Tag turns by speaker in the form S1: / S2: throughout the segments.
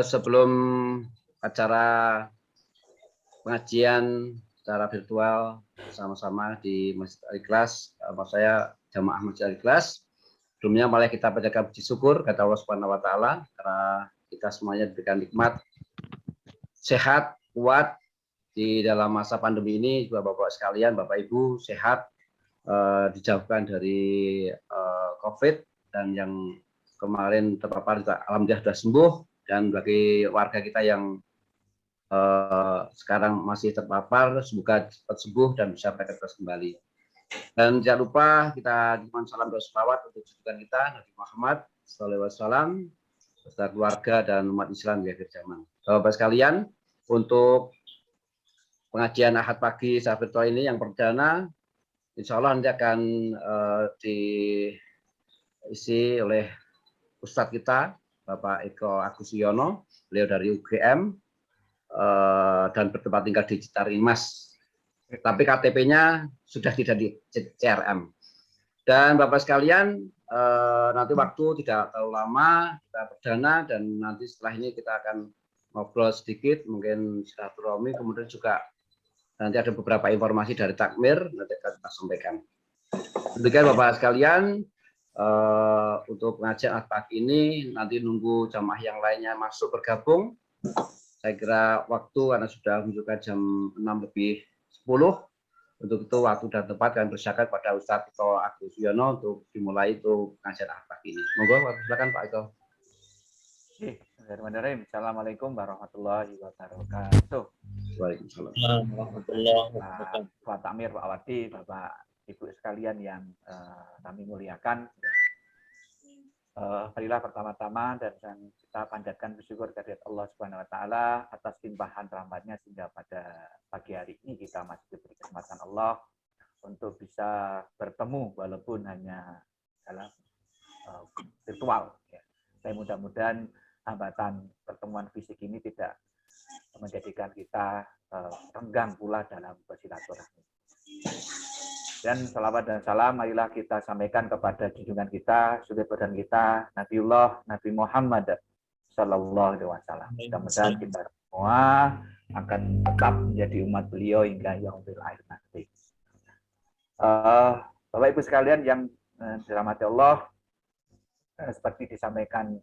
S1: Sebelum acara pengajian secara virtual bersama-sama di Masjid Al-Ikhlas, maksud saya jamaah Masjid Al-Ikhlas, sebelumnya malah kita panjatkan puji syukur kata Allah Subhanahu wa taala karena kita semuanya diberikan nikmat sehat, kuat di dalam masa pandemi ini. Juga Bapak sekalian, Bapak Ibu sehat, dijauhkan dari COVID, dan yang kemarin terpapar alhamdulillah sudah sembuh, dan bagi warga kita yang sekarang masih terpapar semoga cepat sembuh dan bisa beraktivitas kembali. Dan jangan lupa kita mohon salam dan selawat untuk junjungan kita Nabi Muhammad SAW beserta keluarga dan umat Islam di akhir zaman. Bapak sekalian, untuk pengajian Ahad pagi saat virtual ini yang perdana, insya Allah nanti akan diisi oleh Ustadz kita, Bapak Eko Agus Yono, beliau dari UGM, dan bertempat tinggal di Citarinmas. Tapi KTP-nya sudah tidak di CRM. Dan Bapak sekalian, nanti waktu tidak terlalu lama, kita perdana, dan nanti setelah ini kita akan ngobrol sedikit, mungkin silaturahmi, kemudian juga nanti ada beberapa informasi dari takmir, nanti akan kita sampaikan. Demikian Bapak sekalian, untuk pengajian pagi ini, nanti nunggu jamaah yang lainnya masuk bergabung. Saya kira waktu karena sudah menunjukkan jam 6:10, untuk itu waktu dan tempat kami persilakan pada Ustadz Eko Agus Yono untuk dimulai itu pengajian pagi ini. Monggo, silakan Pak Eko.
S2: Bismillahirrahmanirrahim. Assalamualaikum warahmatullahi wabarakatuh.
S1: Waalaikumsalam
S2: warahmatullahi wabarakatuh. Pak Takmir, Pak Wadi, Bapak Ibu sekalian yang kami muliakan. Marilah pertama-tama dan kita panjatkan bersyukur kehadirat Allah Subhanahu wa taala atas limpahan rahmatnya sehingga pada pagi hari ini kita masih diberi kesempatan Allah untuk bisa bertemu walaupun hanya dalam virtual. Saya mudah-mudahan hambatan pertemuan fisik ini tidak menjadikan kita renggang pula dalam bersilaturahmi. Dan salawat dan salam marilah kita sampaikan kepada junjungan kita, suri teladan kita, Nabiullah Nabi Muhammad Sallallahu Alaihi Wasallam. Mudah-mudahan kita semua akan tetap menjadi umat beliau hingga yaumil akhir nanti. Bapak Ibu sekalian yang dirahmati Allah, seperti disampaikan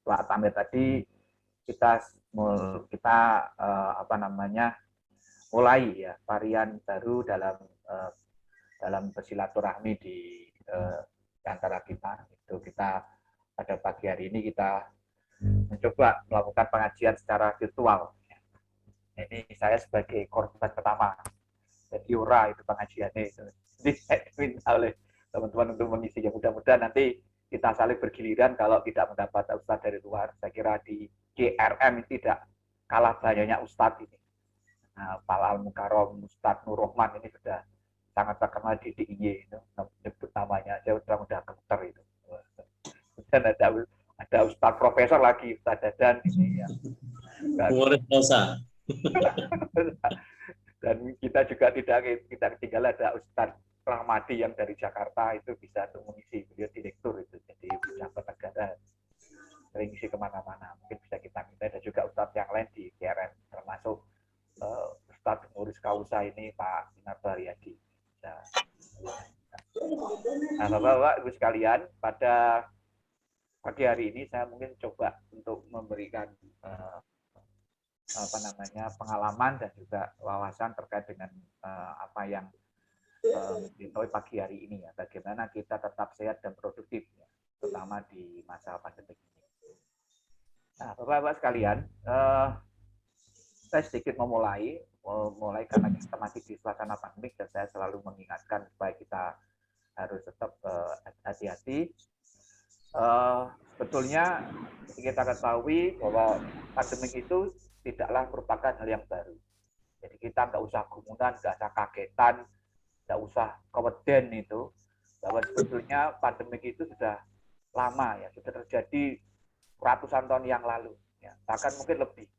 S2: Pak Tamir tadi, kita mulai ya varian baru dalam bersilaturahmi di antara kita. Itu kita pada pagi hari ini kita mencoba melakukan pengajian secara virtual. Ini saya sebagai korban pertama, jadi ora itu pengajiannya itu. Jadi saya diminta oleh teman-teman untuk mengisi. Ya mudah-mudahan nanti kita saling bergiliran kalau tidak mendapat ustadz dari luar. Saya kira di GRM tidak kalah banyaknya ustadz ini. Pak Al-Mukarram, Ustadz Nur Rahman ini sudah sangat terkenal di DIY itu, nyebut namanya aja udah gemeter itu. Dan ada Ustadz Profesor lagi, Ustadz Dadan ini ya. Dan kita juga tidak ketinggalan ada Ustadz Rahmadi yang dari Jakarta itu bisa mengisi, beliau direktur itu, jadi pejabat negara, sering isi kemana-mana. Mungkin bisa kita minta, dan juga Ustadz yang lain di KRN termasuk Ustadz pengurus Kausa ini Pak Sinar Baryadi. Nah, Bapak-bapak, Ibu sekalian, pada pagi hari ini saya mungkin coba untuk memberikan pengalaman dan juga wawasan terkait dengan apa yang diketahui pagi hari ini ya, bagaimana kita tetap sehat dan produktif ya, terutama di masa pandemi ini. Nah, Bapak-bapak sekalian, saya sedikit memulai karena kita masih di suasana pandemik dan saya selalu mengingatkan supaya kita harus tetap hati-hati. Sebetulnya kita ketahui bahwa pandemik itu tidaklah merupakan hal yang baru. Jadi kita nggak usah kerumunan, nggak usah kagetan, nggak usah keweden itu, bahwa sebetulnya pandemik itu sudah lama ya, sudah terjadi ratusan tahun yang lalu, ya, bahkan mungkin lebih.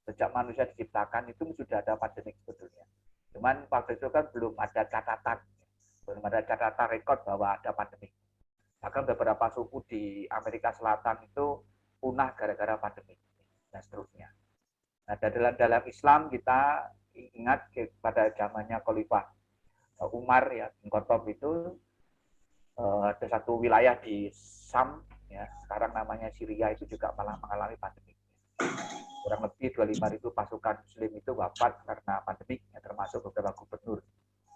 S2: Sejak manusia diciptakan itu sudah ada pandemik sebetulnya. Cuman pada itu kan belum ada catatan rekod bahwa ada pandemik. Bahkan beberapa suku di Amerika Selatan itu punah gara-gara pandemi dan seterusnya. Nah, dalam Islam kita ingat pada zamannya Khalifah Umar ya, bin Khattab itu ada satu wilayah di Sam ya, sekarang namanya Syria itu juga malah mengalami pandemi. Kurang lebih 25.000 pasukan muslim itu wafat karena pandemi, ya, termasuk beberapa gubernur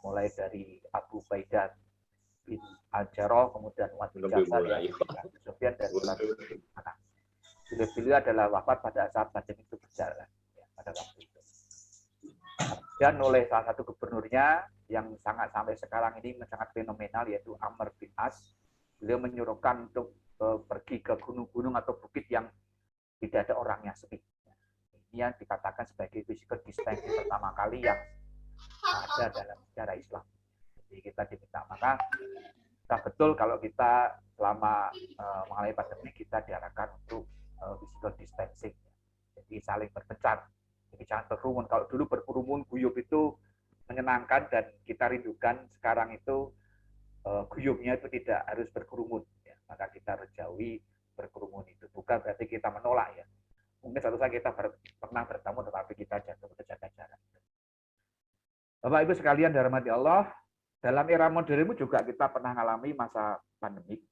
S2: mulai dari Abu Ubaidah bin Al-Jarrah, kemudian Umar bin Jafar, Sufyan dan anak. Beliau adalah wafat pada saat pandemi itu berjalan ya, pada waktu itu. Dan oleh salah satu gubernurnya yang sangat sampai sekarang ini sangat fenomenal yaitu Amr bin As, beliau menyuruhkan untuk pergi ke gunung-gunung atau bukit yang tidak ada orangnya, sepi. Ini yang dikatakan sebagai physical distancing pertama kali yang ada dalam sejarah Islam. Jadi kita diminta, maka kita betul kalau kita selama mengalami pandemi kita diarahkan untuk physical distancing. Jadi saling berpencar. Jadi jangan berkerumun. Kalau dulu berkerumun guyup itu menyenangkan dan kita rindukan, sekarang itu guyupnya itu tidak harus berkerumun. Ya. Maka kita harus jauhi berkerumun itu. Bukan berarti kita menolak ya. Mungkin suatu saat kita pernah bertemu tetapi kita jatuh jaga jarak. Bapak Ibu sekalian dirahmati Allah, dalam era modern juga kita pernah mengalami masa pandemik.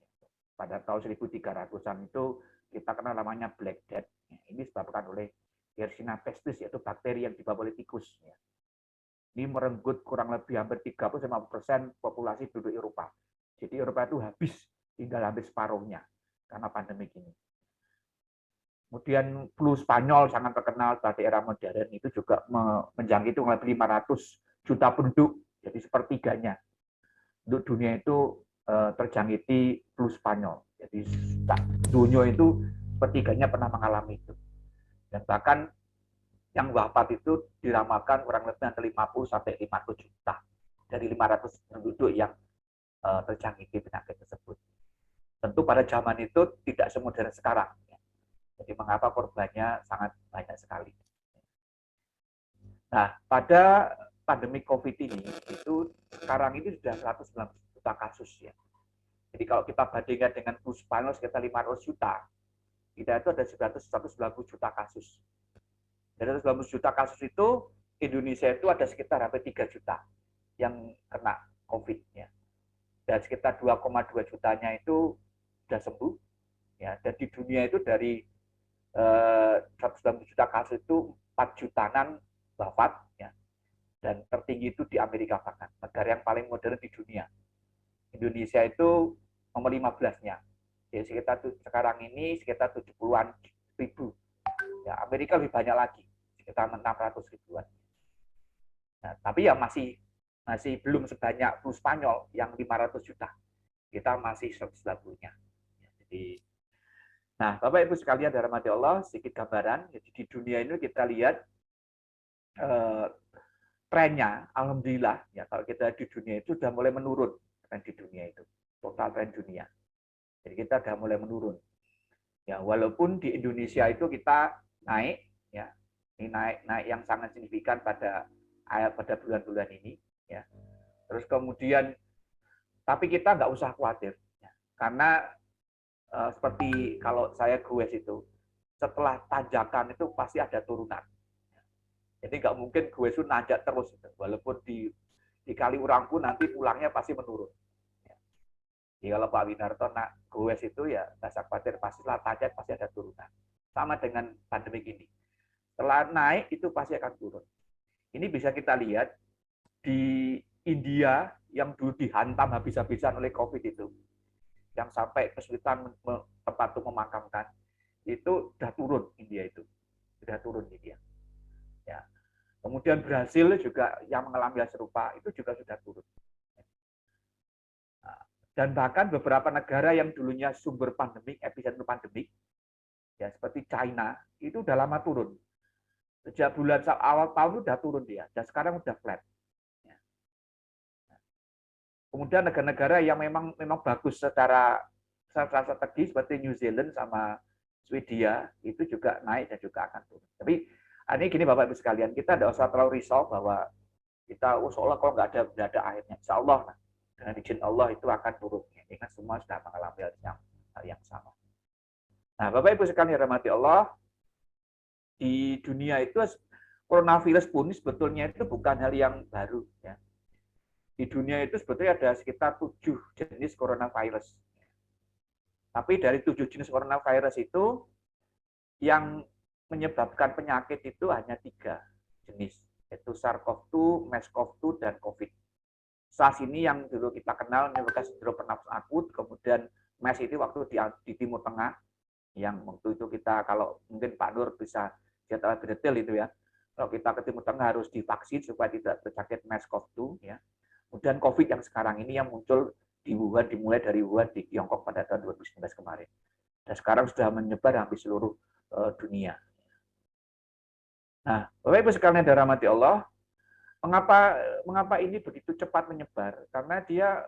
S2: Pada tahun 1300-an itu kita kenal namanya Black Death. Ini disebabkan oleh Yersinia pestis, yaitu bakteri yang dibawa oleh tikus. Ini merenggut kurang lebih hampir 35% populasi penduduk Eropa. Jadi Eropa itu habis, tinggal hampir separuhnya karena pandemik ini. Kemudian flu Spanyol sangat terkenal pada era modern, itu juga menjangkiti kurang lebih 500 juta penduduk, jadi sepertiganya. Untuk dunia itu terjangkiti flu Spanyol. Jadi dunia itu sepertiganya pernah mengalami itu. Dan bahkan yang wafat itu diramalkan kurang lebih antara 50 sampai 500 juta dari 500 penduduk yang terjangkiti penyakit tersebut. Tentu pada zaman itu tidak semodern sekarang. Jadi mengapa korbannya sangat banyak sekali. Nah, pada pandemi COVID ini, itu sekarang ini sudah 190 juta kasus ya. Jadi kalau kita bandingkan dengan flu Spanyol sekitar 500 juta, kita itu ada 190 juta kasus. Dari 190 juta kasus itu, Indonesia itu ada sekitar hampir 3 juta yang kena COVID ya. Dan sekitar 2,2 jutanya itu sudah sembuh. Ya, dan di dunia itu dari 190 juta kasus itu 4 jutaan wafat ya. Dan tertinggi itu di Amerika bahkan, negara yang paling modern di dunia. Indonesia itu nomor 15-nya. Jadi sekitar sekarang ini sekitar 70-an ribu. Ya, Amerika lebih banyak lagi, sekitar 600 ribuan. Nah, tapi ya masih belum sebanyak flu Spanyol yang 500 juta. Kita masih 190-nya. Ya, jadi nah, Bapak Ibu sekalian dirahmati Allah, sedikit gambaran. Jadi di dunia ini kita lihat trennya, alhamdulillah ya kalau kita di dunia itu sudah mulai menurun tren di dunia itu, total tren dunia. Jadi kita sudah mulai menurun. Ya, walaupun di Indonesia itu kita naik, ya, ini naik yang sangat signifikan pada bulan-bulan ini, ya. Terus kemudian, tapi kita nggak usah khawatir, ya, karena seperti kalau saya goes itu, setelah tanjakan itu pasti ada turunan. Jadi nggak mungkin goes itu nanjak terus, gitu. Walaupun di kali orang pun nanti pulangnya pasti menurun. Jadi kalau Pak Winarto nak goes itu ya nggak usah khawatir, pastilah tanjak pasti ada turunan. Sama dengan pandemi ini. Setelah naik itu pasti akan turun. Ini bisa kita lihat di India yang dulu dihantam habis-habisan oleh COVID itu, yang sampai kesulitan tempat untuk memakamkan, itu sudah turun India itu. Sudah turun India. Ya. Kemudian Brasil juga yang mengalami hal serupa, itu juga sudah turun. Dan bahkan beberapa negara yang dulunya sumber pandemik, epicentrum pandemik, ya seperti China, itu udah lama turun. Sejak bulan awal tahun sudah turun dia, dan sekarang sudah flat. Kemudian negara-negara yang memang bagus secara strategi seperti New Zealand sama Swedia itu juga naik dan juga akan turun. Tapi ini gini Bapak Ibu sekalian, kita tidak usah terlalu risau bahwa kita seolah kalau nggak ada akhirnya. Insya Allah dengan izin Allah itu akan turun. Ini kan semua sudah mengalami hal yang sama. Nah, Bapak Ibu sekalian yang dirahmati Allah, di dunia itu coronavirus pun sebetulnya itu bukan hal yang baru. Ya. Di dunia itu sebetulnya ada sekitar 7 jenis coronavirus. Tapi dari 7 jenis coronavirus itu, yang menyebabkan penyakit itu hanya 3 jenis, yaitu SARS-CoV-2, MERS-CoV-2, dan COVID. SARS ini yang dulu kita kenal menyebabkan sindrom pernafasan akut, kemudian MERS itu waktu di Timur Tengah, yang waktu itu kita, kalau mungkin Pak Nur bisa lihat lebih detail itu ya, kalau kita ke Timur Tengah harus divaksin supaya tidak terjangkit MERS-CoV-2 ya. Kemudian COVID yang sekarang ini yang muncul di Wuhan, dimulai dari Wuhan di Tiongkok pada tahun 2019 kemarin. Dan sekarang sudah menyebar hampir seluruh dunia. Nah, Bapak Ibu sekalian yang dirahmati Allah, mengapa ini begitu cepat menyebar? Karena dia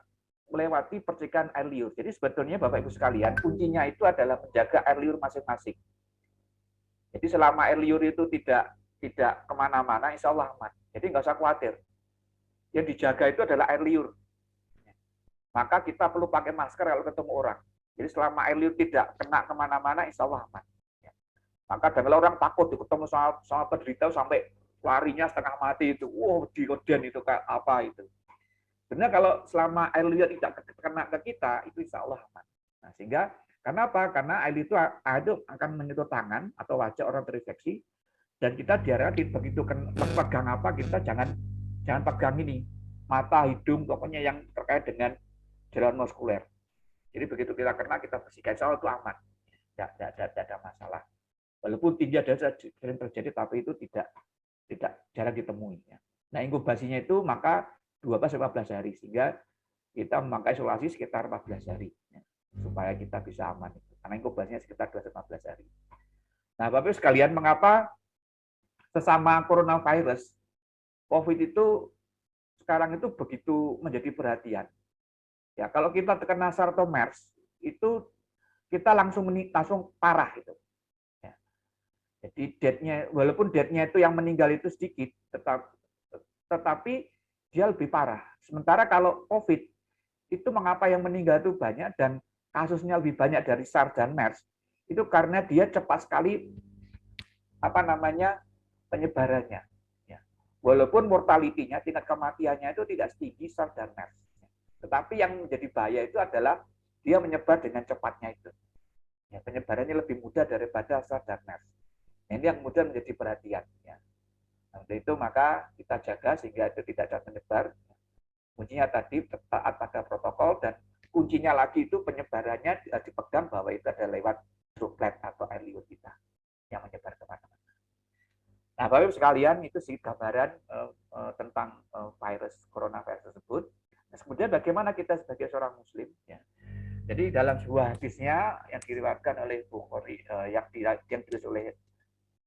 S2: melewati percikan air liur. Jadi sebetulnya Bapak Ibu sekalian, kuncinya itu adalah menjaga air liur masing-masing. Jadi selama air liur itu tidak kemana-mana, insya Allah aman. Jadi nggak usah khawatir. Yang dijaga itu adalah air liur. Maka kita perlu pakai masker kalau ketemu orang. Jadi selama air liur tidak kena kemana-mana, insya Allah aman. Maka kalau orang takut ketemu sama penderita sampai larinya setengah mati itu, di itu kayak apa itu. Sebenarnya kalau selama air liur tidak kena ke kita, itu insya Allah aman. Nah, sehingga karena apa? Karena air itu akan menyentuh tangan atau wajah orang terinfeksi, dan kita diarahkan begitu pegang apa, kita jangan pegang ini, mata, hidung, pokoknya yang terkait dengan jalan muskuler. Jadi begitu kita kena, kita bersihkan, insya Allah itu aman, tidak ada masalah. Walaupun tinggi ada sering terjadi, tapi itu tidak jarang ditemui. Nah, inkubasinya itu maka 12-14 hari, sehingga kita memakai isolasi sekitar 14 hari supaya kita bisa aman. Karena inkubasinya sekitar 12-14 hari. Nah, Bapak sekalian, mengapa sesama coronavirus COVID itu sekarang itu begitu menjadi perhatian? Ya, kalau kita terkena SARS atau MERS itu kita langsung parah itu. Ya. Jadi walaupun death-nya itu yang meninggal itu sedikit, tetapi dia lebih parah. Sementara kalau COVID itu mengapa yang meninggal itu banyak dan kasusnya lebih banyak dari SARS dan MERS, itu karena dia cepat sekali penyebarannya. Ya. Walaupun mortalitinya, tingkat kematiannya itu tidak setinggi SARS dan MERS. Tetapi yang menjadi bahaya itu adalah dia menyebar dengan cepatnya itu. Ya, penyebarannya lebih mudah daripada SARS dan MERS. Nah, ini yang kemudian menjadi perhatian. Ya. Nah, untuk itu maka kita jaga sehingga itu tidak dapat menyebar. Kuncinya tadi taat pada protokol, dan kuncinya lagi itu penyebarannya dipegang bahwa itu ada lewat droplet atau air liur kita yang menyebar kemana-mana. Nah, Bapak Ibu sekalian, itu sih gambaran tentang virus coronavirus tersebut. Nah, kemudian bagaimana kita sebagai seorang Muslim? Ya. Jadi dalam sebuah hadisnya yang diriwayatkan oleh Bukhari, yang ditulis oleh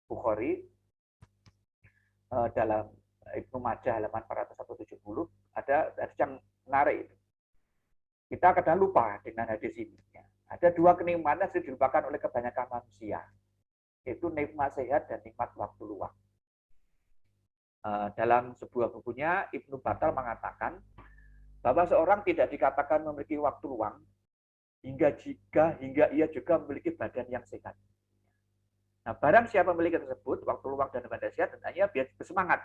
S2: Bukhari dalam Ibnu Majah halaman 470, ada hadis yang menarik itu. Kita kadang lupa dengan hadis ini. Ya. Ada 2 kenikmatan yang dilupakan oleh kebanyakan manusia, yaitu nikmat sehat dan nikmat waktu luang. Dalam sebuah bukunya Ibnu Battal mengatakan bahwa seorang tidak dikatakan memiliki waktu luang hingga ia juga memiliki badan yang sehat. Nah, barang siapa memiliki tersebut, waktu luang dan badan sehat, dan ia biar bersemangat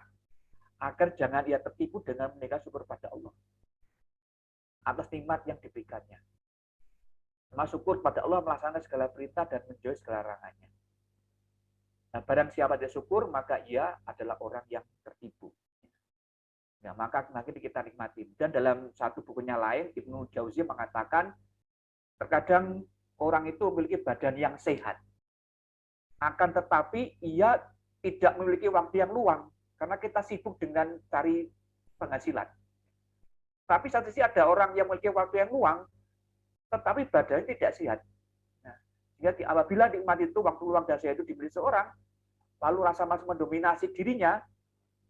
S2: agar jangan ia tertipu dengan meninggal syukur pada Allah atas nikmat yang diberikannya. Syukur pada Allah melaksanakan segala perintah dan menjauhi segala larangannya. Nah, barang siapa dia syukur, maka ia adalah orang yang tertipu. Nah, maka makin kita nikmati. Dan dalam satu bukunya lain, Ibnu Jauzi mengatakan, terkadang orang itu memiliki badan yang sehat, akan tetapi ia tidak memiliki waktu yang luang, karena kita sibuk dengan cari penghasilan. Tapi satu sisi ada orang yang memiliki waktu yang luang, tetapi badannya tidak sehat. Nah, jadi apabila nikmat itu, waktu luang dan sehat itu dimiliki seorang, lalu rasa malas mendominasi dirinya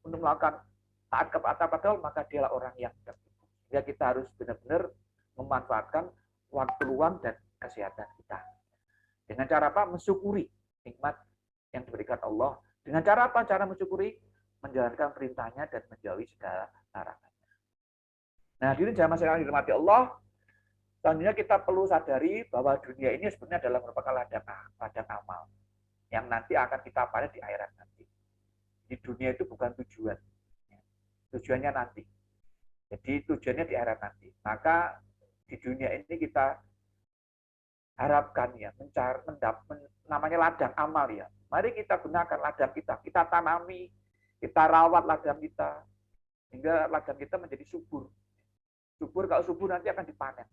S2: untuk melakukan taat kepada Allah, maka dialah orang yang tertipu. Jadi kita harus benar-benar memanfaatkan waktu luang dan kesehatan kita. Dengan cara apa? Mensyukuri nikmat yang diberikan Allah. Dengan cara apa? Cara mensyukuri, menjalankan perintahnya dan menjauhi segala larangannya. Nah, diri jamaah sekalian dirahmati Allah, Selanjutnya kita perlu sadari bahwa dunia ini sebenarnya adalah merupakan ladang amal yang nanti akan kita panen di akhirat nanti. Di dunia itu bukan tujuan, tujuannya nanti. Jadi tujuannya di akhirat nanti. Maka di dunia ini kita harapkan ya namanya ladang amal ya. Mari kita gunakan ladang kita tanami, kita rawat ladang kita hingga ladang kita menjadi subur. Subur, kalau subur nanti akan dipanen.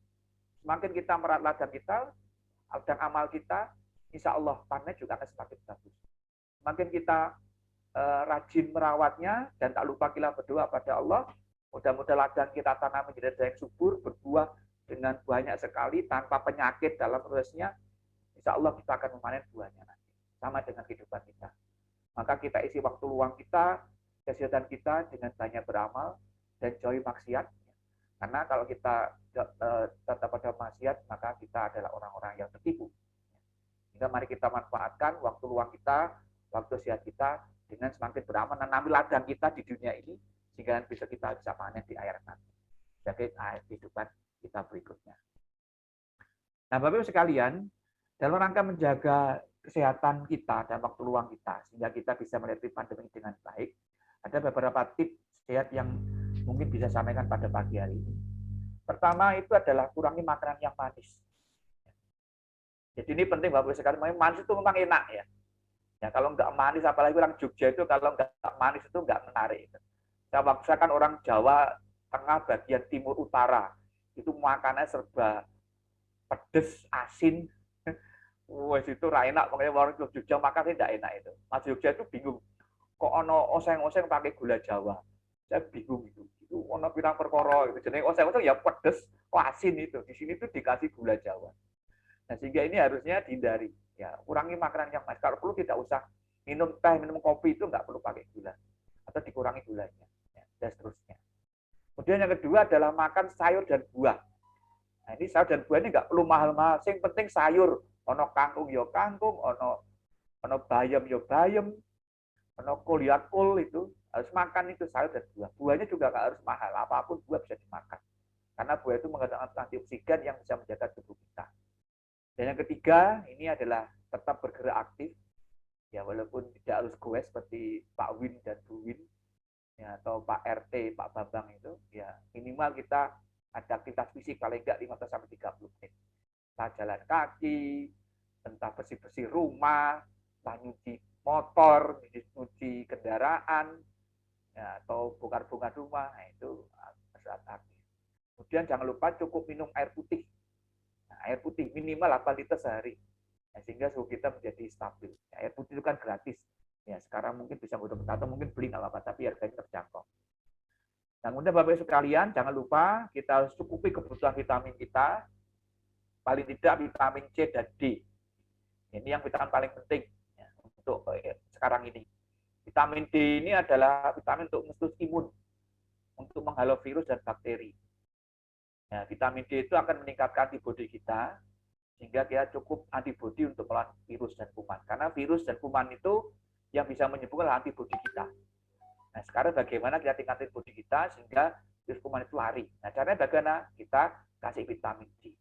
S2: Semakin kita merawat ladang kita, ladang amal kita, insya Allah panen juga akan semakin bagus. Semakin kita rajin merawatnya, dan tak lupa kita berdoa pada Allah, mudah-mudahan ladang kita tanam menjadi ladang subur, berbuah dengan banyak sekali, tanpa penyakit dalam prosesnya, insya Allah kita akan memanen buahnya nanti. Sama dengan kehidupan kita. Maka kita isi waktu luang kita, kesehatan kita dengan banyak beramal, dan jauhi maksiat. Karena kalau kita tetap pada maksiat, maka kita adalah orang-orang yang tertipu. Sehingga mari kita manfaatkan waktu luang kita, waktu sehat kita, dengan semakin beramal, menanami ladang kita di dunia ini, sehingga bisa kita bisa panen di akhirat nanti. Sebagai kehidupan kita berikutnya. Nah, Bapak Ibu sekalian, dalam rangka menjaga kesehatan kita dan waktu luang kita, sehingga kita bisa melewati pandemi dengan baik, ada beberapa tips sehat yang mungkin bisa sampaikan pada pagi hari ini. Pertama itu adalah kurangi makanan yang manis. Jadi ini penting Bapak Ibu sekalian, manis itu memang enak ya. Ya kalau nggak manis, apalagi orang Jogja itu kalau nggak manis itu nggak menarik. Saya maksakan orang Jawa tengah bagian timur utara itu makanannya serba pedes, asin. Wes itu ra enak, makanya orang Jogja makannya tidak enak itu. Mas Jogja itu bingung, kok ono oseng-oseng pakai gula Jawa. Saya bingung itu ono pirang perkara itu. Jenenge oseng-oseng ya pedes, asin itu. Di sini tuh dikasih gula Jawa. Nah, sehingga ini harusnya dihindari. Ya, kurangi makanan yang manis. Kalau perlu tidak usah minum teh, minum kopi itu nggak perlu pakai gula. Atau dikurangi gulanya. Ya, dan seterusnya. Kemudian yang kedua adalah makan sayur dan buah. Nah, ini sayur dan buah ini nggak perlu mahal-mahal. Yang penting sayur. Ono kangkung ya kangkung, ono bayam ya bayam, ono kol ya kol itu. Harus makan itu sayur dan buah. Buahnya juga nggak harus mahal. Apapun buah bisa dimakan. Karena buah itu mengandung antioksidan yang bisa menjaga tubuh kita. Dan yang ketiga, ini adalah tetap bergerak aktif, ya walaupun tidak harus goes seperti Pak Win dan Bu Win, ya, atau Pak RT, Pak Bambang itu, ya minimal kita ada aktivitas fisik paling enggak 15-30 menit. Entah jalan kaki, entah bersih-bersih rumah, entah nyuci motor, nyuci kendaraan, ya, atau bongkar-bongkar rumah, nah, itu harus aktif. Kemudian jangan lupa cukup minum air putih. Nah, air putih minimal 8 liter sehari, ya, sehingga suhu kita menjadi stabil. Ya, air putih itu kan gratis. Ya, sekarang mungkin bisa udah atau mungkin beli nggak apa-apa, tapi harganya terjangkau. Nah, kemudian Bapak Ibu sekalian, jangan lupa kita harus cukupi kebutuhan vitamin kita, paling tidak vitamin C dan D. Ini yang vitamin paling penting ya, untuk sekarang ini. Vitamin D ini adalah vitamin untuk menstus imun, untuk menghalau virus dan bakteri. Nah, vitamin D itu akan meningkatkan antibodi kita, sehingga kita cukup antibodi untuk melawan virus dan kuman. Karena virus dan kuman itu yang bisa menyembuhkan antibodi kita. Nah, sekarang bagaimana kita tingkatkan antibodi kita, sehingga virus kuman itu lari. Nah, caranya bagaimana? Kita kasih vitamin D.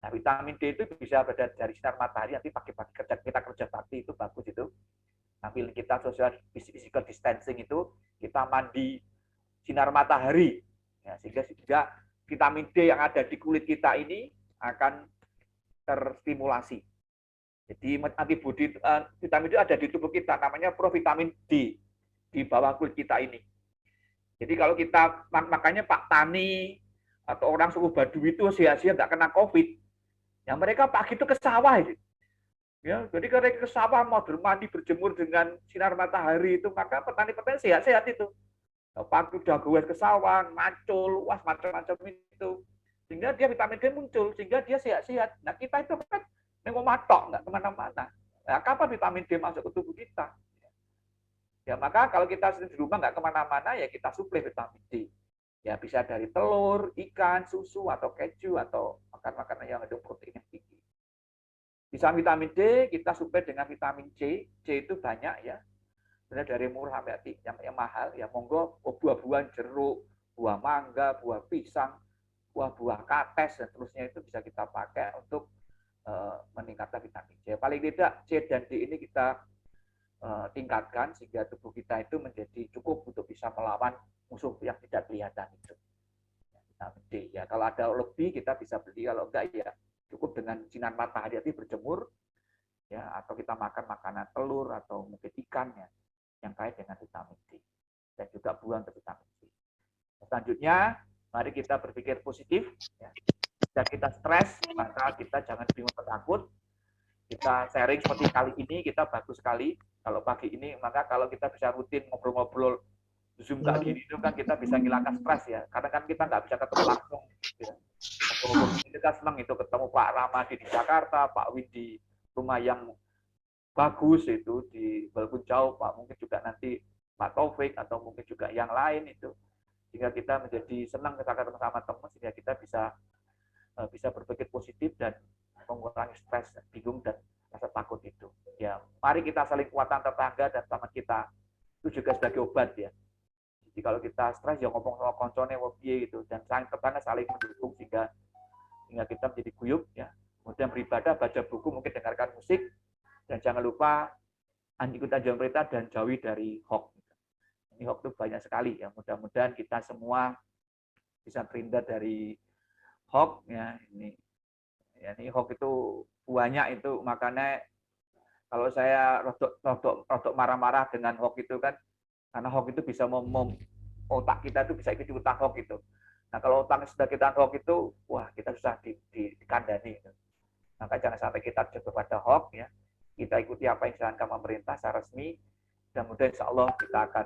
S2: Nah, vitamin D itu bisa berada dari sinar matahari, nanti pagi-pagi kita kerja bakti itu bagus itu. Sambil kita social physical distancing itu, kita mandi sinar matahari. Ya, sehingga vitamin D yang ada di kulit kita ini akan terstimulasi. Jadi antibodi vitamin D ada di tubuh kita, namanya provitamin D di bawah kulit kita ini. Jadi kalau kita makanya Pak Tani atau orang suku Baduy itu sia-sia nggak kena COVID, ya mereka pagi itu ke sawah itu. Ya, jadi kalau ke sawah mau bermandi berjemur dengan sinar matahari itu, maka petani-petani sehat-sehat itu. Pagi udah gue ke sawah, macul, luas macam-macam itu. Sehingga dia vitamin D muncul, sehingga dia sehat-sehat. Nah, kita itu kan matok, nggak kemana-mana. Nah, kapan vitamin D masuk ke tubuh kita? Ya, maka kalau kita di rumah nggak kemana-mana, ya kita suplai vitamin D. Ya, bisa dari telur, ikan, susu, atau keju, atau makan-makanan yang ada protein yang tinggi. Bisa vitamin D, kita suplai dengan vitamin C. C itu banyak ya. Sebenarnya dari murah sampai yang mahal, ya monggo buah-buahan jeruk, buah mangga, buah pisang, buah-buah kates dan terusnya itu bisa kita pakai untuk meningkatkan vitamin C. Paling tidak C dan D ini kita tingkatkan sehingga tubuh kita itu menjadi cukup untuk bisa melawan musuh yang tidak kelihatan itu. Vitamin D ya, kalau ada lebih kita bisa beli, kalau enggak ya cukup dengan sinar matahari berjemur ya, atau kita makan makanan telur atau mungkin ikan ya yang kait dengan vitamin D dan juga buah untuk vitamin C. Selanjutnya mari kita berpikir positif ya. Jika kita stres maka kita jangan bingung takut. Kita sharing seperti kali ini kita bagus sekali. Kalau pagi ini maka kalau kita bisa rutin ngobrol-ngobrol Zoom kayak gini itu kan kita bisa ngilangkan stres ya. Karena kan kita nggak bisa ketemu langsung. Ya. Kita senang itu ketemu Pak Ramadi di Jakarta, Pak Wid di rumah yang bagus itu di walaupun jauh, Pak mungkin juga nanti Pak Taufik atau mungkin juga yang lain itu. Sehingga kita menjadi senang kita ketemu sama teman sehingga kita bisa berpikir positif dan mengurangi stres, bingung dan rasa takut itu. Ya, mari kita saling kuatkan tetangga dan teman kita itu juga sebagai obat ya. Jadi kalau kita stres ya ngomong sama koncone piye gitu dan saling tetangga saling mendukung sehingga kita menjadi guyup ya. Kemudian beribadah, baca buku, mungkin dengarkan musik dan jangan lupa ikuti anjuran pemerintah dan jauhi dari hoax. Ini hoax itu banyak sekali ya. Mudah-mudahan kita semua bisa terhindar dari hoax ya. Ini hoax itu banyak itu, makanya kalau saya rodok marah-marah dengan hoax itu kan, karena hoax itu bisa otak kita itu bisa ikut ikutan hoax itu. Nah kalau otak sudah kita hoax itu, wah kita susah dikandani. Maka jangan sampai kita jatuh pada hoax ya. Kita ikuti apa yang disarankan pemerintah secara resmi, dan mudah insya Allah kita akan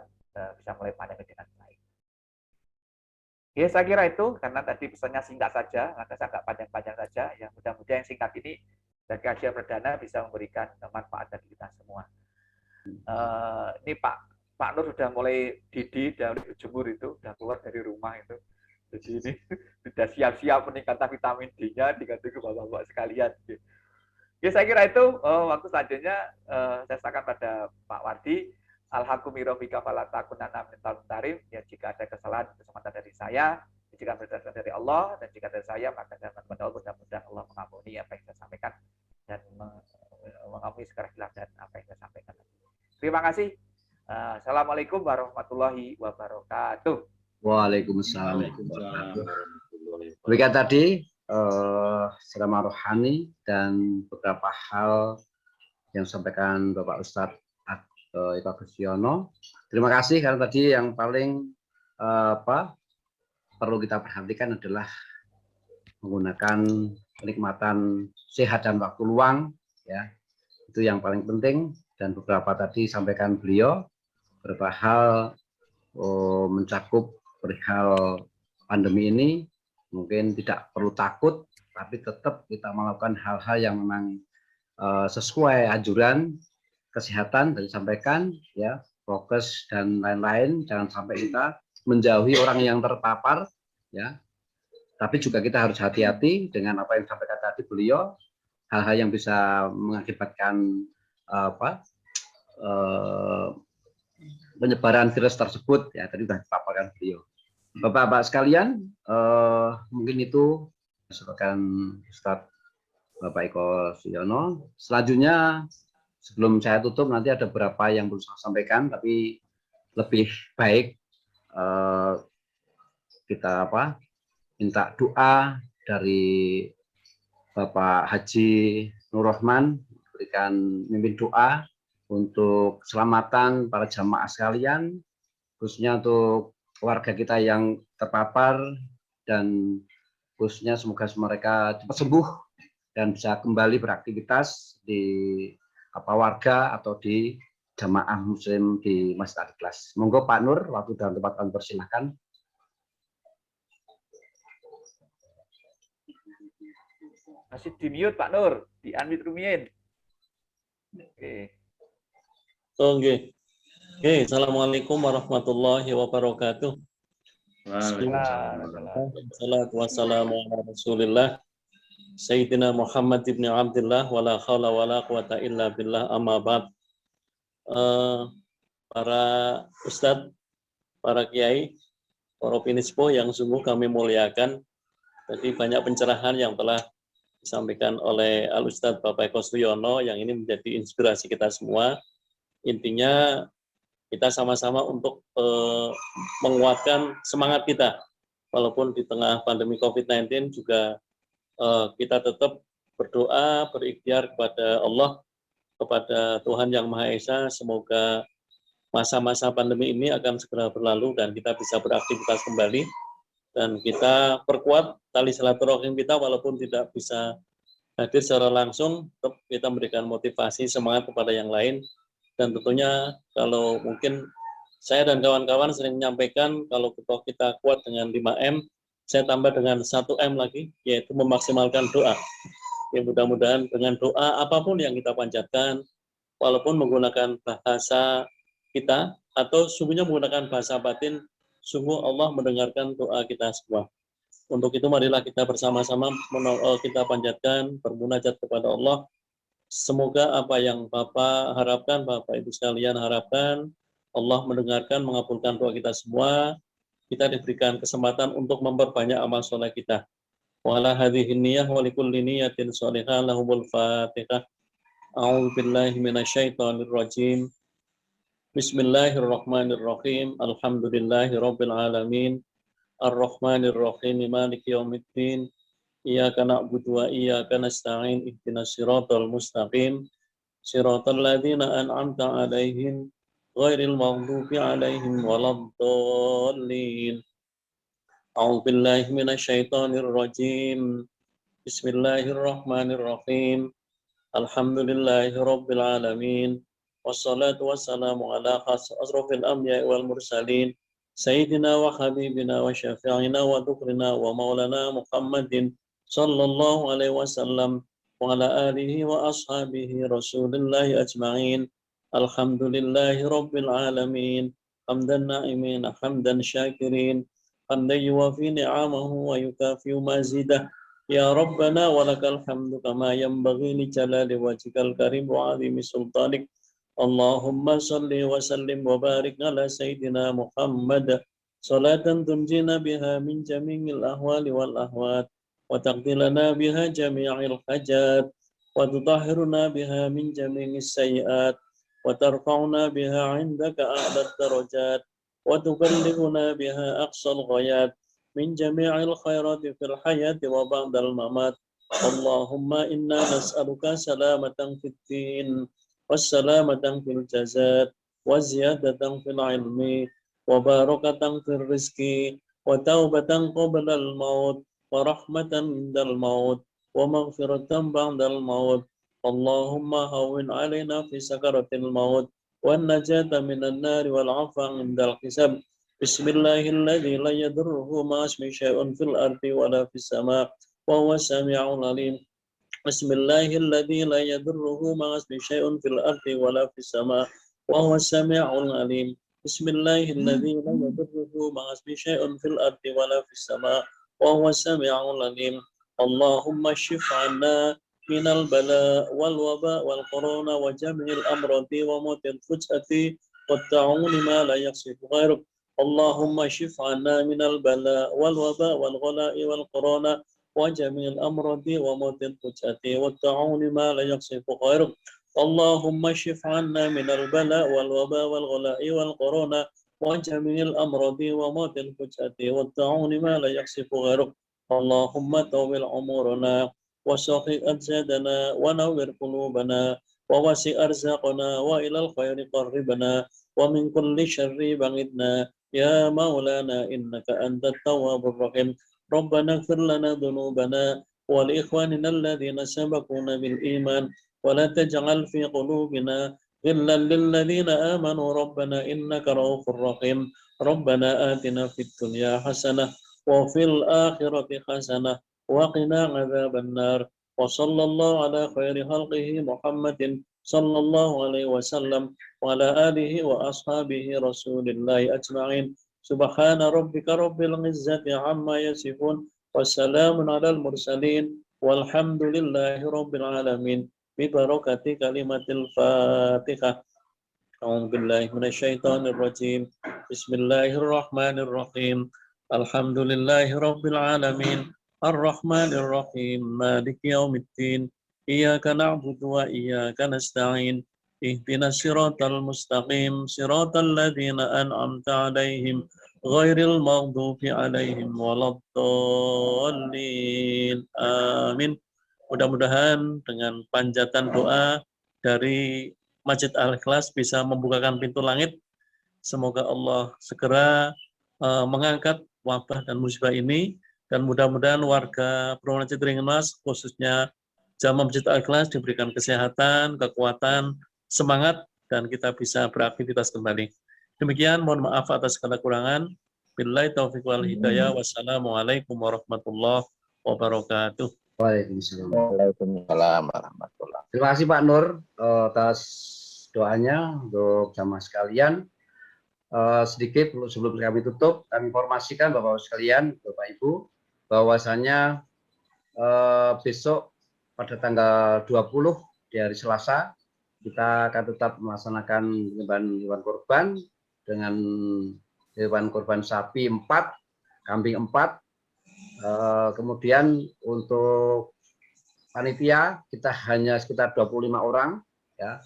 S2: bisa mulai pandemi dengan baik. Ya saya kira itu, karena tadi pesannya singkat saja, maka saya nggak panjang-panjang saja. Ya mudah-mudahan yang singkat ini dan kajian perdana bisa memberikan manfaat bagi kita semua. Ini Pak Nur sudah mulai didih dari jemur itu, sudah keluar dari rumah itu. Jadi ini sudah siap-siap meningkatkan vitamin D-nya, diganti ke bapak-bapak sekalian. Ya saya kira itu. Waktu selanjutnya saya serahkan pada Pak Wardi. Alhamdulillah falatakunana minal mutarim. Ya jika ada kesalahan dari saya, jika berdasarkan dari Allah, dan jika dari saya maka jangan mudah-mudahan Allah mengampuni apa yang saya sampaikan dan mengampuni segala khilaf dan apa yang saya sampaikan. Terima kasih. Assalamualaikum warahmatullahi wabarakatuh.
S1: Waalaikumsalam. Demikian tadi ceramah rohani dan beberapa hal yang disampaikan Bapak Ustadz Eko Agustiono. Terima kasih, karena tadi yang paling perlu kita perhatikan adalah menggunakan kenikmatan sehat dan waktu luang ya, itu yang paling penting. Dan beberapa tadi sampaikan beliau beberapa hal mencakup perihal pandemi ini, mungkin tidak perlu takut, tapi tetap kita melakukan hal-hal yang memang sesuai anjuran kesehatan dan disampaikan ya, prokes dan lain-lain. Jangan sampai kita menjauhi orang yang terpapar ya, tapi juga kita harus hati-hati dengan apa yang disampaikan tadi beliau, hal-hal yang bisa mengakibatkan penyebaran virus tersebut ya, tadi sudah dipaparkan beliau. Bapak-bapak sekalian, mungkin itu disampaikan Ustadz Bapak Eko Agustiono. Selanjutnya sebelum saya tutup, nanti ada beberapa yang perlu saya sampaikan, tapi lebih baik kita minta doa dari Bapak Haji Nur Rahman, berikan mimpin doa untuk keselamatan para jamaah sekalian, khususnya untuk keluarga kita yang terpapar, dan khususnya semoga mereka cepat sembuh dan bisa kembali beraktivitas di warga atau di jamaah muslim di Masjid Al-Ikhlas. Monggo Pak Nur, waktu dan tempat kami persilahkan.
S2: Masih di mute Pak Nur, di unmute rumiyin. Oke.
S3: Oke. Assalamualaikum warahmatullahi wabarakatuh. Wassalatu wassalamu ala Rasulillah Sayyidina Muhammad ibn Abdullah wala khawla wala quwata illa billah, amma ba'd. Para ustadz, para kiai, para pinispo yang sungguh kami muliakan, Jadi banyak pencerahan yang telah disampaikan oleh Al-Ustadz Bapak Eko Suyono yang ini menjadi inspirasi kita semua. Intinya kita sama-sama untuk menguatkan semangat kita. Walaupun di tengah pandemi COVID-19 juga kita tetap berdoa, berikhtiar kepada Allah, kepada Tuhan Yang Maha Esa, semoga masa-masa pandemi ini akan segera berlalu dan kita bisa beraktivitas kembali, dan kita perkuat tali silaturahim kita walaupun tidak bisa hadir secara langsung, tetap kita memberikan motivasi, semangat kepada yang lain. Dan tentunya kalau mungkin saya dan kawan-kawan sering menyampaikan kalau kita kuat dengan 5M, saya tambah dengan 1M lagi, yaitu memaksimalkan doa. Ya, mudah-mudahan dengan doa apapun yang kita panjatkan, walaupun menggunakan bahasa kita atau sungguhnya menggunakan bahasa batin, sungguh Allah mendengarkan doa kita semua. Untuk itu marilah kita bersama-sama kita panjatkan bermunajat kepada Allah. Semoga apa yang Bapak harapkan, Bapak Ibu sekalian harapkan, Allah mendengarkan, mengabulkan doa kita semua. Kita diberikan kesempatan untuk memperbanyak amal soleh kita. Wa ala hadhihi niyyah wa likulli niyatin shalihah lahumul Fatihah. A'udzu billahi minasyaitonir rajim. Bismillahirrahmanirrahim. Alhamdulillahi rabbil alamin. Ar-Rahmanir Rahim. Maliki yaumiddin. Iyyaka na'budu wa iyyaka nasta'in. Ihdinas siratal mustaqim. Siratal ladzina an'amta 'alaihim ghairil maghdubi 'alaihim waladdallin. A'udzu billahi minasyaitonir rajim. Bismillahirrahmanirrahim. Alhamdulillahi rabbil alamin. Wassalatu wassalamu ala asrofil anbiya'i wal mursalin. Sayyidina wa habibina wa syafi'ina wa dhukrina wa maulana Muhammadin sallallahu alaihi wasallam wa ala alihi wa ashabihi rasulillahi ajma'in. Alhamdulillahi rabbil alamin. Hamdan na'imin, hamdan syakirin, hamdan yuwafi ni'amahu wa yukafi'u mazidah. Ya Rabbana walakal hamdu kama yanbaghi li jalali wajhikal karim wa 'azimi sultanik. Allahumma salli wa sallim wa barik ala sayyidina Muhammad salatan tunjina biha min jami'il ahwali wal ahwat wa taqdilana biha jami'il hajat wa tutahhiruna biha min jami'is sayyi'at wa tarfa'una biha 'indaka a'la darajat wa tuballighuna biha aqsal ghayat min jami'il khairati fil hayati wa ba'dal mamat. Allahumma inna nas'aluka salamatan fid din wassalamatan fil jazad wa ziyadatan fil ilmi wa barakatan fil rizqi wa taubatan qabla al maut wa rahmatan indal maut wa maghfiratan ba'dal maut. Allahumma hawwin alaina fi sakaratil maut wan najata minan nari wal 'afwa indal hisab. Bismillahilladzi la yadurruhu ma ismihi syai'un fil ardi wa la fis sama' wa huwas sami'ul 'alim. Bismillahilladzi la yadurruhu ma ismihi syai'un fil ardi wa la fis sama' wa huwas sami'ul 'alim. Bismillahilladzi la yadurruhu ma ismihi syai'un fil ardi wa la fis sama' wa huwas sami'ul 'alim. Allahumma shif 'anna minal bala wal waba wal corona wa jami'il amrati wa mautil fujati wa ta'uni ma la yaksifu ghairuk. Allahumma shif 'anna minal bala wal waba wal ghala'i wal corona wa jami'il amrati wa mautil fujati wa ta'uni ma la yaksifu ghairuk. Allahumma shif 'anna minal bala wal waba wal ghala'i wal corona wa jami'il amrati wa mautil fujati wa ta'uni ma la yaksifu ghairuk. Allahumma tawil umurana wa sahih ajsadana wa nawwir qulubana wa wasi' arzaqana wa ilal khairi qarribana wa min kulli syarri ba'idna ya maulana innaka antat tawwabur rahim. Rabbana ighfir lana dhunubana wa li ikhwanina alladhina sabaquna bil iman wa la taj'al fi qulubina ghillan lil ladzina amanu rabbana innaka ra'ufur rahim. Rabbana atina fid dunya hasanah wa fil akhirati hasanah wa qina 'adzaban nar. Wa sallallahu ala khairi khalqihi Muhammadin sallallahu alaihi wasallam wa ala alihi wa ashabihi rasulillahi ajma'in. Subhana rabbika rabbil izzati amma yasifun wassalamun alal mursalin walhamdulillahi rabbil alamin bi barakati kalimatil Fatihah. A'udzu billahi minasyaitonir rajim. Bismillahirrahmanirrahim. Alhamdulillahi rabbil alamin. Ar-Rahmanir Rahim, Maliki Yaumiddin, Iyyaka na'budu wa iyyaka nasta'in, Ihdinas siratal mustaqim, siratal ladzina an'amta 'alaihim, ghairil maghdubi 'alaihim waladdallin. Amin. Mudah-mudahan dengan panjatan doa dari Masjid Al-Ikhlas bisa membukakan pintu langit. Semoga Allah segera mengangkat wabah dan musibah ini, dan mudah-mudahan warga Perumahan Citering Mas, khususnya jamaah Masjid Al-Ikhlas, diberikan kesehatan, kekuatan, semangat, dan kita bisa beraktivitas kembali. Demikian, mohon maaf atas segala kurangan. Billahi taufiq wal hidayah. Wassalamualaikum warahmatullahi wabarakatuh.
S1: Waalaikumsalam.
S2: Waalaikumsalam warahmatullahi.
S1: Terima kasih Pak Nur atas doanya untuk jamaah sekalian. Sedikit sebelum kami tutup, kami informasikan Bapak sekalian, Bapak Ibu, bahwasanya besok pada tanggal 20 di hari Selasa kita akan tetap melaksanakan hewan kurban dengan hewan kurban sapi 4, kambing 4. Kemudian untuk panitia kita hanya sekitar 25 orang ya.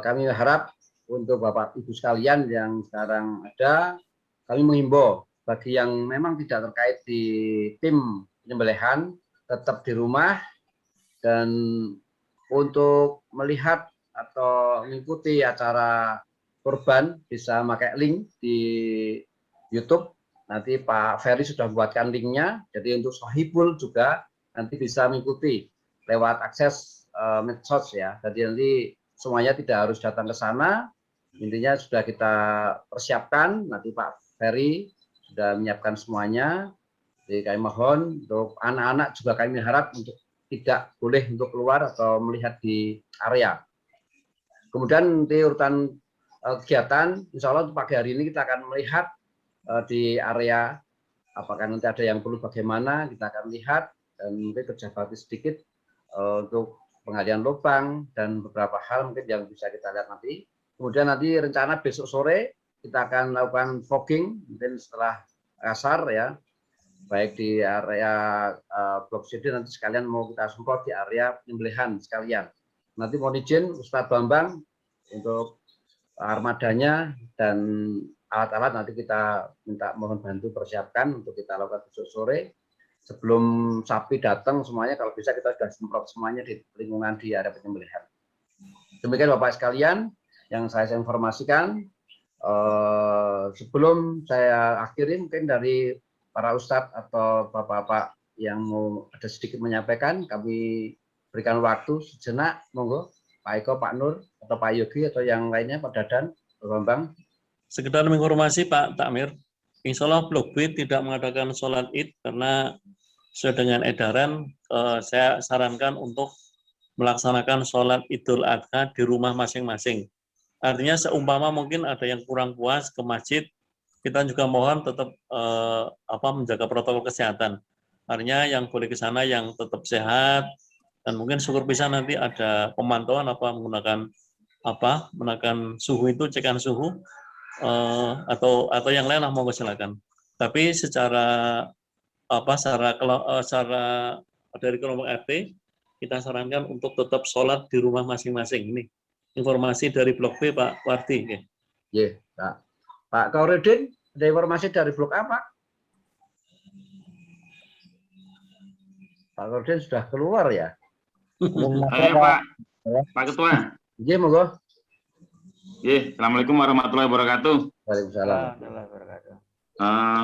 S1: Kami harap untuk Bapak Ibu sekalian yang sekarang ada, kami menghimbau bagi yang memang tidak terkait di tim penyembelihan tetap di rumah, dan untuk melihat atau mengikuti acara kurban bisa pakai link di YouTube. Nanti Pak Ferry sudah buatkan linknya, jadi untuk Sohibul juga nanti bisa mengikuti lewat akses medsos ya. Jadi nanti semuanya tidak harus datang ke sana. Intinya sudah kita persiapkan, nanti Pak Ferry sudah menyiapkan semuanya. Jadi kami mohon untuk anak-anak juga kami harap untuk tidak boleh untuk keluar atau melihat di area. Kemudian nanti urutan kegiatan, insya Allah untuk pagi hari ini kita akan melihat di area apakah nanti ada yang perlu bagaimana, kita akan lihat, dan mungkin kerja bakti sedikit untuk pengalian lubang dan beberapa hal mungkin yang bisa kita lihat nanti. Kemudian nanti rencana besok sore kita akan melakukan fogging mungkin setelah asar ya, baik di area Blok CD, nanti sekalian mau kita semprot di area penyembelihan sekalian. Nanti mohon izin Ustadz Bambang untuk armadanya dan alat-alat nanti kita minta mohon bantu persiapkan untuk kita lakukan besok sore. Sebelum sapi datang semuanya, kalau bisa kita sudah semprot semuanya di lingkungan di area penyembelihan. Demikian Bapak sekalian yang saya informasikan. Sebelum saya akhiri, mungkin dari para ustadz atau bapak-bapak yang mau ada sedikit menyampaikan, kami berikan waktu sejenak, monggo Pak Eko, Pak Nur, atau Pak Yogi, atau yang lainnya, Pak Dadan, Pak Bambang.
S3: Sekedar menginformasi Pak Takmir, insya Allah Blok B tidak mengadakan sholat id karena sesuai dengan edaran saya sarankan untuk melaksanakan sholat Idul Adha di rumah masing-masing. Artinya seumpama mungkin ada yang kurang puas ke masjid, kita juga mohon tetap menjaga protokol kesehatan. Artinya yang boleh ke sana yang tetap sehat, dan mungkin syukur bisa nanti ada pemantauan menggunakan suhu itu, cekan suhu atau yang lain lah, monggo silakan. Tapi secara dari kelompok RT kita sarankan untuk tetap sholat di rumah masing-masing. Ini informasi dari Blok B, Pak Wardi.
S1: Iya, Pak Kauridin, ada informasi dari Blok A, Pak? Pak Kauridin sudah keluar ya?
S4: Saya Pak Ketua.
S1: Iya, monggo.
S4: Iya, Assalamualaikum warahmatullahi wabarakatuh.
S1: Waalaikumsalam.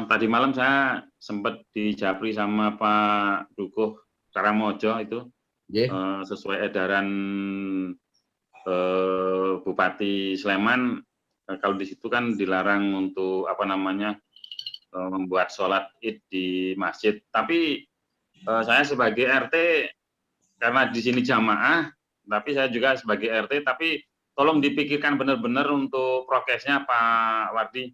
S4: Tadi malam saya sempat dijapri sama Pak Dukuh Karamojo itu, sesuai edaran Bupati Sleman, kalau di situ kan dilarang untuk membuat sholat id di masjid. Tapi saya sebagai RT, karena di sini jamaah, tapi saya juga sebagai RT, tapi tolong dipikirkan benar-benar untuk prokesnya Pak Wardi.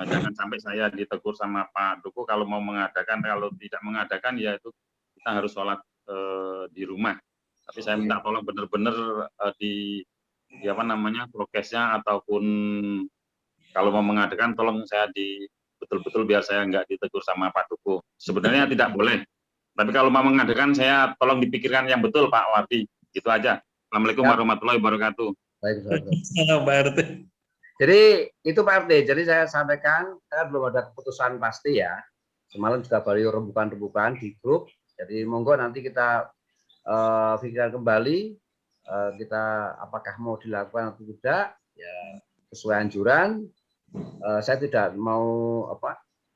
S4: Jangan sampai saya ditegur sama Pak Dukuh kalau mau mengadakan, kalau tidak mengadakan ya itu kita harus sholat di rumah. Tapi saya minta tolong benar-benar di prokesnya, ataupun kalau mau mengadakan tolong saya betul-betul biar saya nggak ditegur sama Pak Tuku. Sebenarnya tidak boleh. Tapi kalau mau mengadakan, saya tolong dipikirkan yang betul, Pak Wardi. Gitu aja. Assalamualaikum warahmatullahi wabarakatuh.
S1: Baik,
S3: Pak RT.
S1: Jadi itu Pak RT. Jadi saya sampaikan, belum ada keputusan pasti ya. Semalam juga baru rembukan-rembukan di grup. Jadi monggo nanti kita pikirkan kembali, kita apakah mau dilakukan atau tidak. Ya sesuai anjuran. Saya tidak mau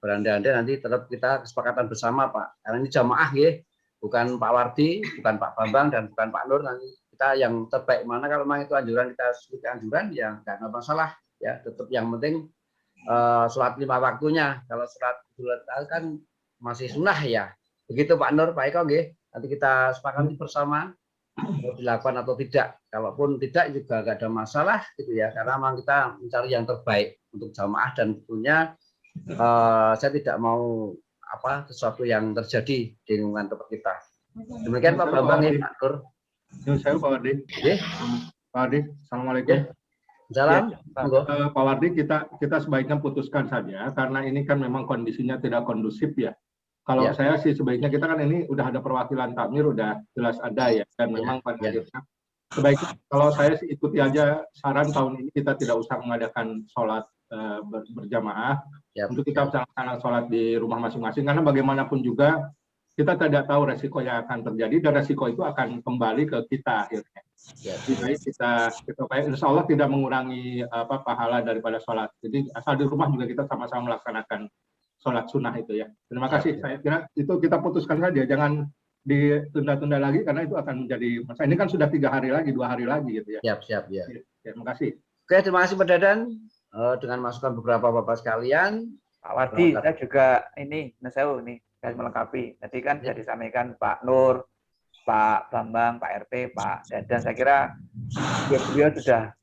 S1: berandai-andai, nanti tetap kita kesepakatan bersama Pak. Karena ini jamaah ya, bukan Pak Wardi, bukan Pak Bambang, dan bukan Pak Nur. Nanti kita yang terbaik mana, kalau memang itu anjuran, kita sesuai anjuran, ya nggak ada masalah. Ya tetap yang penting sholat 5 waktunya. Kalau sholat kan masih sunnah ya. Begitu Pak Nur, Pak Eko, nanti kita sepakati bersama mau dilakukan atau tidak. Kalaupun tidak juga nggak ada masalah gitu ya, karena memang kita mencari yang terbaik untuk jamaah, dan tentunya saya tidak mau sesuatu yang terjadi di lingkungan tempat kita. Demikian Pak Bambang, Pak Nur.
S5: Saya Pak Wardi. Pak Wardi, assalamualaikum.
S1: Salam.
S5: Pak Wardi, kita sebaiknya putuskan saja, karena ini kan memang kondisinya tidak kondusif ya. Kalau saya sih sebaiknya, kita kan ini udah ada perwakilan takmir, udah jelas ada ya, dan memang pada akhirnya sebaiknya kalau saya sih ikuti aja saran tahun ini, kita tidak usah mengadakan sholat berjamaah, untuk kita melaksanakan sholat di rumah masing-masing, karena bagaimanapun juga kita tidak tahu resiko yang akan terjadi, dan resiko itu akan kembali ke kita akhirnya. Jadi kita insya Allah tidak mengurangi pahala daripada sholat. Jadi asal di rumah juga kita sama-sama melaksanakan sholat sunnah itu ya. Terima kasih. Saya kira itu kita putuskan saja, jangan ditunda-tunda lagi, karena itu akan menjadi masalah. Ini kan sudah 3 hari lagi, 2 hari lagi gitu ya.
S1: Siap. Ya.
S5: Terima kasih.
S1: Oke, terima kasih Pak Dadan. Dengan masukan beberapa Bapak sekalian.
S2: Pak Wardi, saya juga ini saya melengkapi. Tadi kan sudah disampaikan Pak Nur, Pak Bambang, Pak RT, Pak Dadan. Saya kira beliau sudah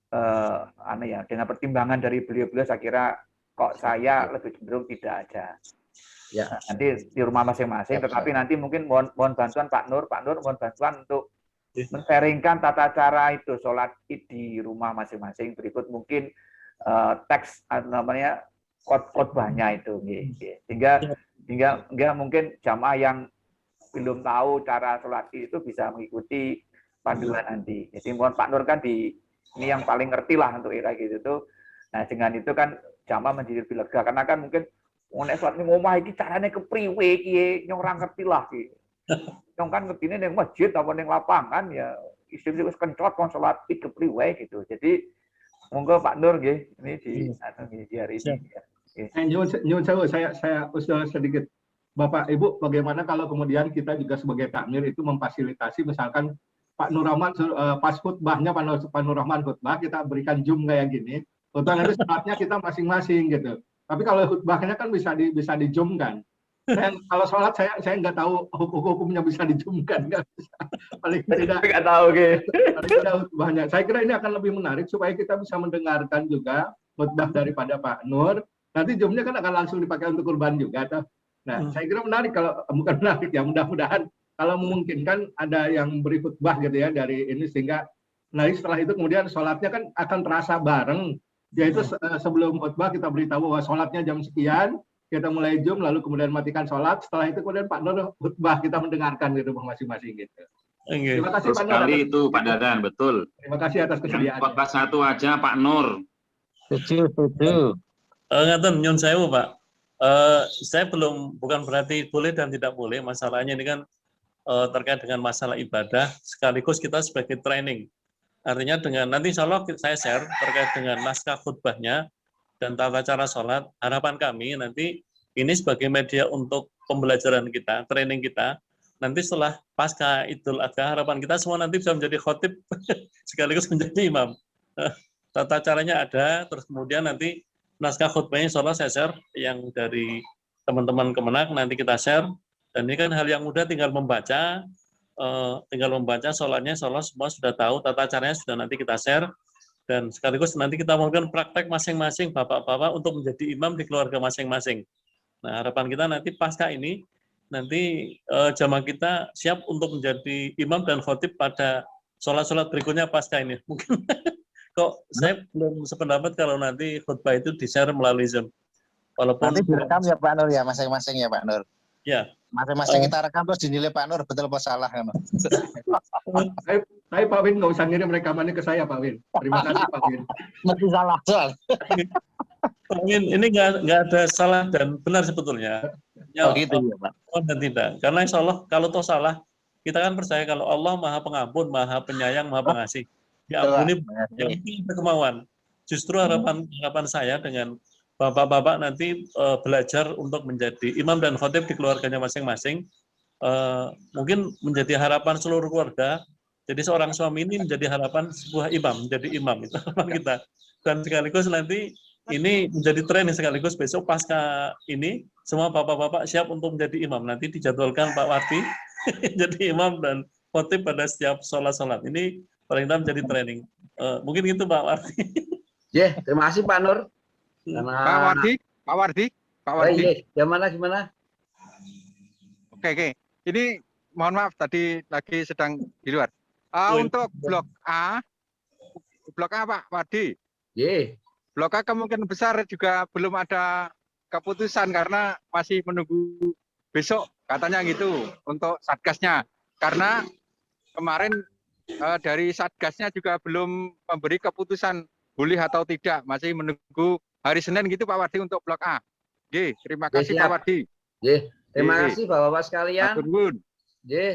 S2: dengan pertimbangan dari beliau-beliau, saya kira kok saya lebih cenderung tidak ada.
S1: Ya.
S2: Nanti di rumah masing-masing, tetapi nanti mungkin mohon bantuan Pak Nur mohon bantuan untuk men-sharingkan tata cara itu sholat id di rumah masing-masing. Berikut mungkin teks khotbahnya itu, sehingga mungkin jamaah yang belum tahu cara sholat id itu bisa mengikuti panduan nanti. Jadi mohon Pak Nur kan ini yang paling ngerti lah untuk era gitu tuh. Nah dengan itu kan jamaah menjadi lebih lega, karena kan mungkin nek sholat ning omah iki carane kepriwe iki nyong ora ngerti lah iki. Nyong kan ngertine ning masjid apa ning lapangan ya isim wis kencot kon sholat id kepriwe gitu. Jadi monggo Pak Nur nggih ini di hari ini.
S5: Nyun sewu, saya usul sedikit. Bapak Ibu, bagaimana kalau kemudian kita juga sebagai takmir itu memfasilitasi, misalkan Pak Nur Rahman pas khutbahnya, Pak Nur Rahman khutbah, kita berikan Zoom kayak gini. Untuk nanti sholatnya kita masing-masing gitu. Tapi kalau khutbahnya kan bisa di Zoom kan. Kalau sholat saya nggak tahu hukumnya bisa di Zoom kan. Paling tidak
S2: nggak tahu
S5: paling tidak khutbahnya. Saya kira ini akan lebih menarik supaya kita bisa mendengarkan juga khutbah daripada Pak Nur. Nanti Zoom-nya kan akan langsung dipakai untuk kurban juga. Nah, saya kira menarik, kalau bukan menarik ya, mudah-mudahan kalau memungkinkan ada yang beri khutbah gitu ya dari ini, sehingga setelah itu kemudian sholatnya kan akan terasa bareng. Yaitu sebelum khutbah kita beritahu bahwa sholatnya jam sekian, kita mulai Zoom, lalu kemudian matikan sholat. Setelah itu kemudian Pak Nur khutbah, kita mendengarkan di rumah masing-masing gitu. Terima kasih Pak Nur.
S4: Sekali itu Pak Dadan, betul.
S5: Terima kasih atas kesediaan.
S4: Khotbah satu aja Pak Nur.
S3: Setuju. Ngaten nyun sewu Pak. Saya bukan berarti boleh dan tidak boleh. Masalahnya ini kan terkait dengan masalah ibadah, sekaligus kita sebagai training. Artinya dengan nanti insya Allah saya share terkait dengan naskah khutbahnya dan tata cara sholat. Harapan kami nanti ini sebagai media untuk pembelajaran kita, training kita. Nanti setelah pasca Idul Adha, harapan kita semua nanti bisa menjadi khotib sekaligus menjadi imam. Tata caranya ada, terus kemudian nanti naskah khutbahnya insya Allah saya share yang dari teman-teman Kemenak, nanti kita share. Dan ini kan hal yang mudah, tinggal membaca sholatnya, insya Allah semua sudah tahu, tata caranya sudah nanti kita share. Dan sekaligus nanti kita melakukan praktek masing-masing bapak-bapak untuk menjadi imam di keluarga masing-masing. Nah harapan kita nanti pasca ini, nanti jamaah kita siap untuk menjadi imam dan khotib pada sholat-sholat berikutnya pasca ini. Mungkin kok saya belum sependapat kalau nanti khutbah itu di-share melalui Zoom. Walaupun
S6: Nanti direkam ya Pak Nur ya, masing-masing ya Pak Nur.
S3: ya.
S6: Masing-masing kita rekam terus dinilai Pak Nur betul apa salah kan.
S5: Tapi Pak Win nggak usah ngirim rekamannya ke saya Pak Win. Terima kasih Pak Win.
S6: Mesti salah soal.
S3: Pak Min, ini nggak ada salah dan benar sebetulnya. Ya,
S6: Oh gitu ya Pak.
S3: oh, dan tidak. Karena insya Allah kalau toh salah, kita kan percaya kalau Allah Maha Pengampun, Maha Penyayang, Maha Pengasih. Diampuni yang penting ada kemauan. Justru harapan saya dengan bapak-bapak nanti belajar untuk menjadi imam dan khotib di keluarganya masing-masing, mungkin menjadi harapan seluruh keluarga. Jadi seorang suami ini menjadi harapan sebuah imam, menjadi imam itu harapan kita. Dan sekaligus nanti ini menjadi training sekaligus besok pasca ini semua bapak-bapak siap untuk menjadi imam. Nanti dijadwalkan Pak Wati jadi imam dan khotib pada setiap sholat-sholat. Ini paling tidak menjadi training. Mungkin itu Pak Wati.
S1: Terima kasih Pak Nur. Karena...
S7: Pak Wardi.
S1: Gimana?
S7: Oke. Ini mohon maaf tadi lagi sedang di luar. Untuk blok A Pak Wardi. Blok A kemungkinan besar juga belum ada keputusan karena masih menunggu besok katanya gitu untuk satgasnya. Karena kemarin dari satgasnya juga belum memberi keputusan boleh atau tidak, masih menunggu hari Senin gitu Pak Wardi untuk blok A. Terima kasih Pak Wardi.
S1: Terima kasih Bapak-bapak sekalian.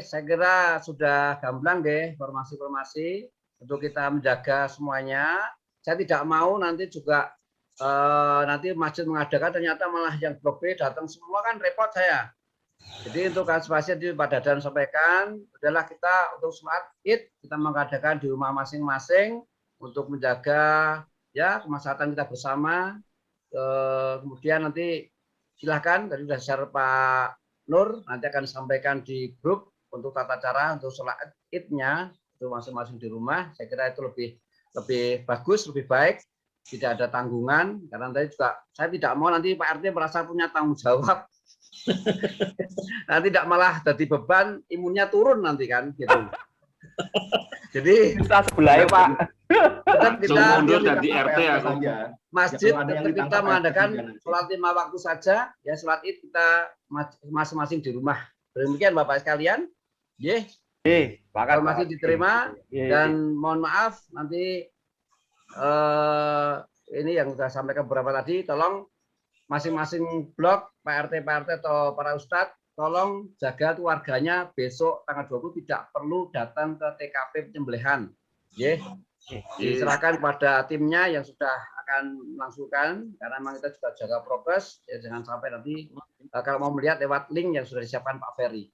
S7: Saya
S1: kira sudah gamblang informasi-informasi untuk kita menjaga semuanya. Saya tidak mau nanti juga nanti masjid mengadakan ternyata malah yang blok B datang semua kan repot saya. Jadi untuk antisipasi di Pak Dadan sampaikan adalah kita untuk sholat Id kita mengadakan di rumah masing-masing untuk menjaga ya kemaslahatan kita bersama. Kemudian nanti silahkan tadi sudah share Pak Nur nanti akan disampaikan di grup untuk tata cara untuk sholat Id-nya itu masing-masing di rumah. Saya kira itu lebih bagus, lebih baik, tidak ada tanggungan karena tadi juga saya tidak mau nanti Pak RT merasa punya tanggung jawab. Nanti tidak malah jadi beban, imunnya turun nanti kan gitu. Jadi
S2: kita sebelah Pak.
S1: Kita
S4: mundur dari RT
S1: masjid kita mengadakan sholat 5 waktu saja ya, sholat Id kita masing-masing di rumah. Demikian Bapak sekalian. Kalau masih diterima dan mohon maaf nanti ini yang sudah sampaikan beberapa tadi, tolong masing-masing blok Pak RT atau para ustadz tolong jaga keluarganya besok tanggal 20 tidak perlu datang ke TKP penyembelihan. Diserahkan kepada timnya yang sudah akan melangsungkan karena memang kita juga jaga progres ya, jangan sampai nanti kalau mau melihat lewat link yang sudah disiapkan Pak Ferry.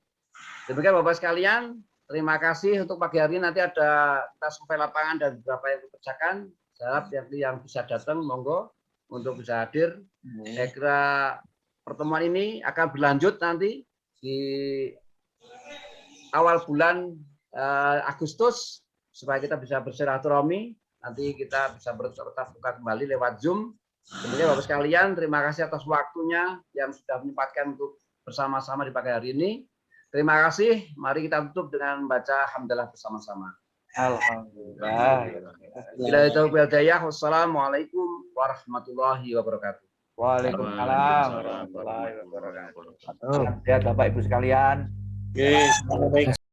S1: Demikian Bapak sekalian, terima kasih untuk pagi hari ini. Nanti ada kita survei lapangan dan beberapa yang dikerjakan. Saya harap yang bisa datang monggo untuk bisa hadir. Saya kira pertemuan ini akan berlanjut nanti di awal bulan Agustus supaya kita bisa bersilaturahmi. Nanti kita bisa bertatap muka kembali lewat Zoom. Kemudian Bapak sekalian, terima kasih atas waktunya yang sudah menyempatkan untuk bersama-sama di pagi hari ini. Terima kasih. Mari kita tutup dengan membaca hamdalah bersama-sama.
S2: Alhamdulillah.
S1: Wassalamualaikum warahmatullahi wabarakatuh.
S2: Waalaikumsalam warahmatullahi wabarakatuh. Sehat Bapak Ibu sekalian.
S3: Oke,